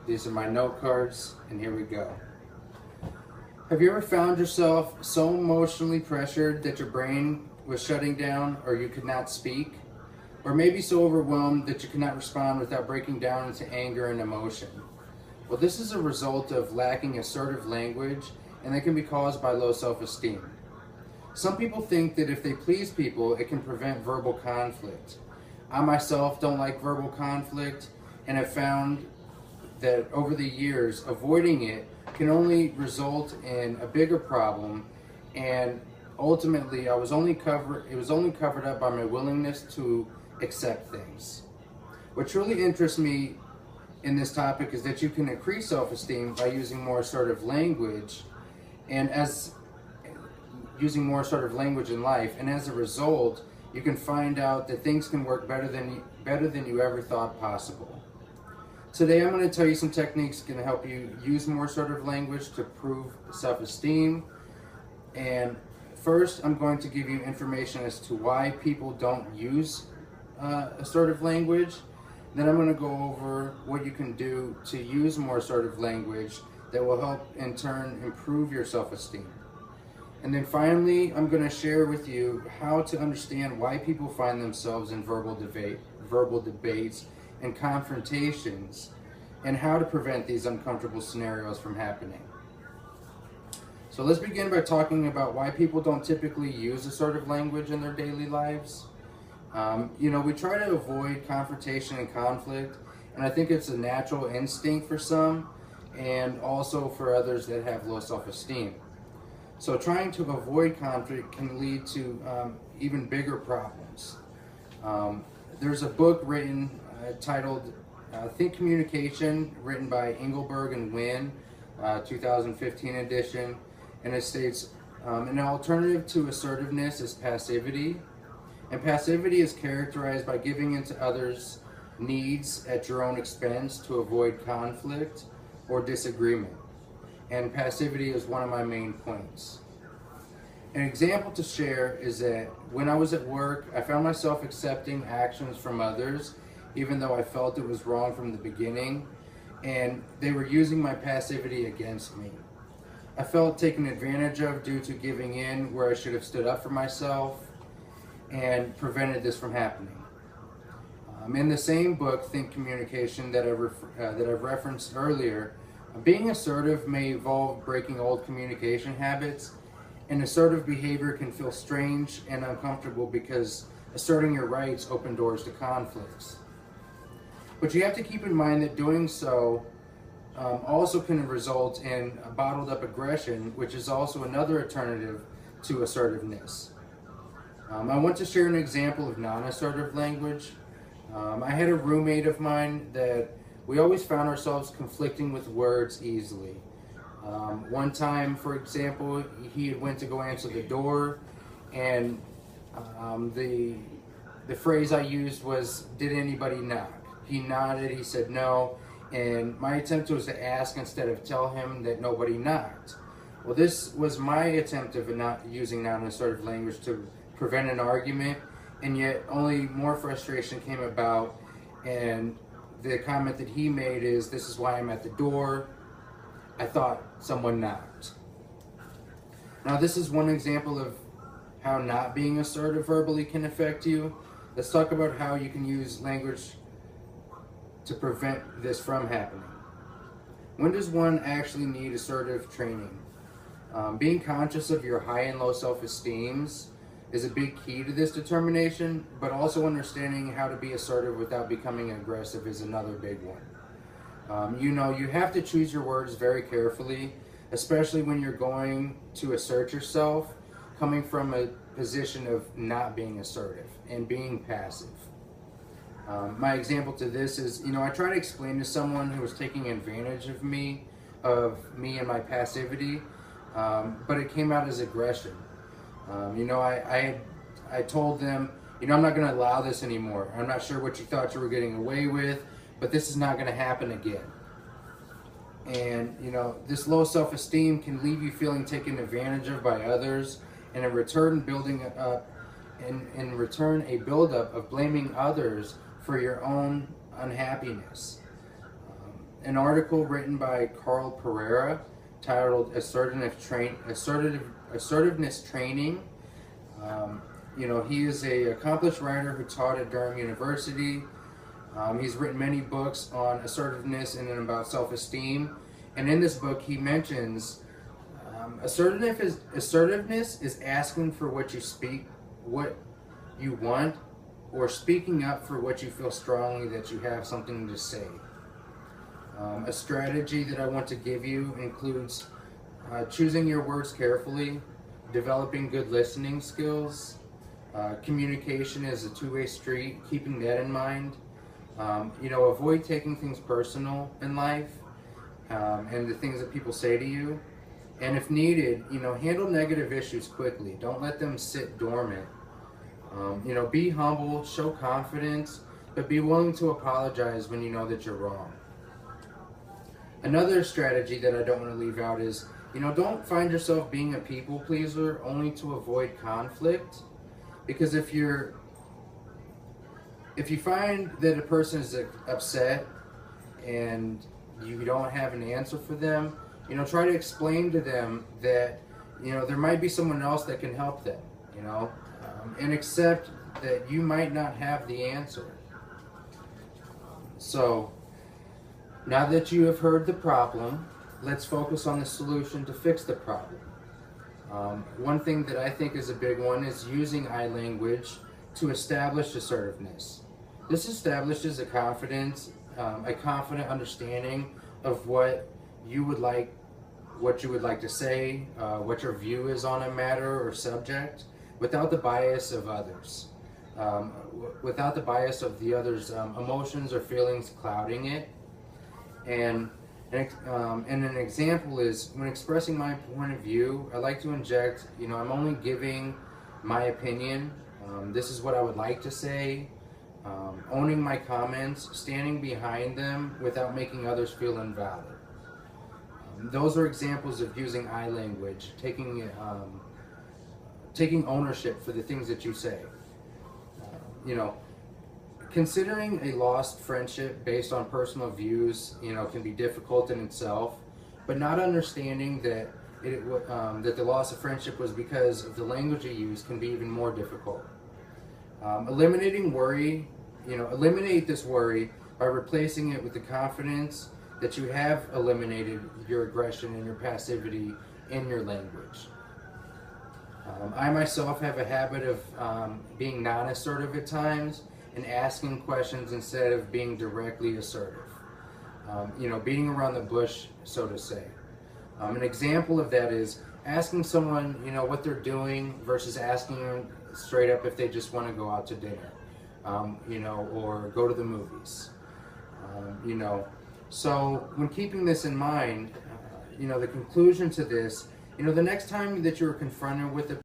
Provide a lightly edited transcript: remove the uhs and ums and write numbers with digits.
These are my note cards, and here we go. Have you ever found yourself so emotionally pressured that your brain was shutting down or you could not speak? Or maybe so overwhelmed that you could not respond without breaking down into anger and emotion? Well, this is a result of lacking assertive language, and it can be caused by low self-esteem. Some people think that if they please people, it can prevent verbal conflict. I myself don't like verbal conflict, and have found that over the years, avoiding it can only result in a bigger problem, and ultimately it was only covered up by my willingness to accept things. What truly interests me in this topic is that you can increase self-esteem by using more assertive language, and using more assertive language in life, and as a result, you can find out that things can work better than you ever thought possible. Today I'm going to tell you some techniques that can help you use more assertive language to improve self-esteem. And first, I'm going to give you information as to why people don't use assertive language. Then I'm going to go over what you can do to use more assertive language that will help in turn improve your self-esteem. And then finally, I'm going to share with you how to understand why people find themselves in verbal debates and confrontations, and how to prevent these uncomfortable scenarios from happening. So let's begin by talking about why people don't typically use assertive language in their daily lives. We try to avoid confrontation and conflict, and I think it's a natural instinct for some, and also for others that have low self-esteem. So trying to avoid conflict can lead to even bigger problems. There's a book written titled Think Communication, written by Engelberg and Wynn, 2015 edition, and it states, an alternative to assertiveness is passivity, and passivity is characterized by giving in to others' needs at your own expense to avoid conflict or disagreement, and passivity is one of my main points. An example to share is that when I was at work, I found myself accepting actions from others even though I felt it was wrong from the beginning, and they were using my passivity against me. I felt taken advantage of due to giving in where I should have stood up for myself and prevented this from happening. In the same book, Think Communication, that I've referenced earlier, being assertive may involve breaking old communication habits, and assertive behavior can feel strange and uncomfortable because asserting your rights open doors to conflicts. But you have to keep in mind that doing so also can result in bottled up aggression, which is also another alternative to assertiveness. I want to share an example of non-assertive language. I had a roommate of mine that we always found ourselves conflicting with words easily. One time, for example, he had went to go answer the door, and the phrase I used was, "Did anybody knock?" He nodded, he said no, and my attempt was to ask instead of tell him that nobody knocked. Well, this was my attempt of not using non-assertive language to prevent an argument, and yet only more frustration came about, and the comment that he made is, "This is why I'm at the door. I thought someone knocked." Now, this is one example of how not being assertive verbally can affect you. Let's talk about how you can use language to prevent this from happening. When does one actually need assertive training? Being conscious of your high and low self-esteems is a big key to this determination, but also understanding how to be assertive without becoming aggressive is another big one. You have to choose your words very carefully, especially when you're going to assert yourself, coming from a position of not being assertive and being passive. My example to this is, I try to explain to someone who was taking advantage of me and my passivity, but it came out as aggression. I told them, I'm not going to allow this anymore. I'm not sure what you thought you were getting away with, but this is not going to happen again. And, this low self-esteem can leave you feeling taken advantage of by others, and in return a buildup of blaming others for your own unhappiness. an article written by Carl Pereira titled Assertiveness Training. He is an accomplished writer who taught at Durham University. He's written many books on assertiveness and about self-esteem. And in this book, he mentions assertiveness is asking for what you want, or speaking up for what you feel strongly that you have something to say. A strategy that I want to give you includes choosing your words carefully, developing good listening skills. Communication is a two-way street, keeping that in mind. Avoid taking things personal in life and the things that people say to you. And if needed, handle negative issues quickly. Don't let them sit dormant. Be humble, show confidence, but be willing to apologize when you know that you're wrong. Another strategy that I don't want to leave out is, don't find yourself being a people pleaser only to avoid conflict. Because if you find that a person is upset and you don't have an answer for them, try to explain to them that, there might be someone else that can help them, and accept that you might not have the answer. So, now that you have heard the problem, let's focus on the solution to fix the problem. One thing that I think is a big one is using I language to establish assertiveness. This establishes a confident understanding of what you would like to say, what your view is on a matter or subject, without the bias of others, without the bias of the others' emotions or feelings clouding it. And an example is, when expressing my point of view, I like to inject, I'm only giving my opinion. This is what I would like to say. Owning my comments, standing behind them without making others feel invalid. Those are examples of using I language, taking ownership for the things that you say. Considering a lost friendship based on personal views, can be difficult in itself, but not understanding that that the loss of friendship was because of the language you use can be even more difficult. Eliminating worry, eliminate this worry by replacing it with the confidence that you have eliminated your aggression and your passivity in your language. I myself have a habit of being non-assertive at times and asking questions instead of being directly assertive. Beating around the bush, so to say. An example of that is asking someone, what they're doing versus asking them straight up if they just want to go out to dinner, or go to the movies. So when keeping this in mind, the conclusion to this, the next time that you're confronted with a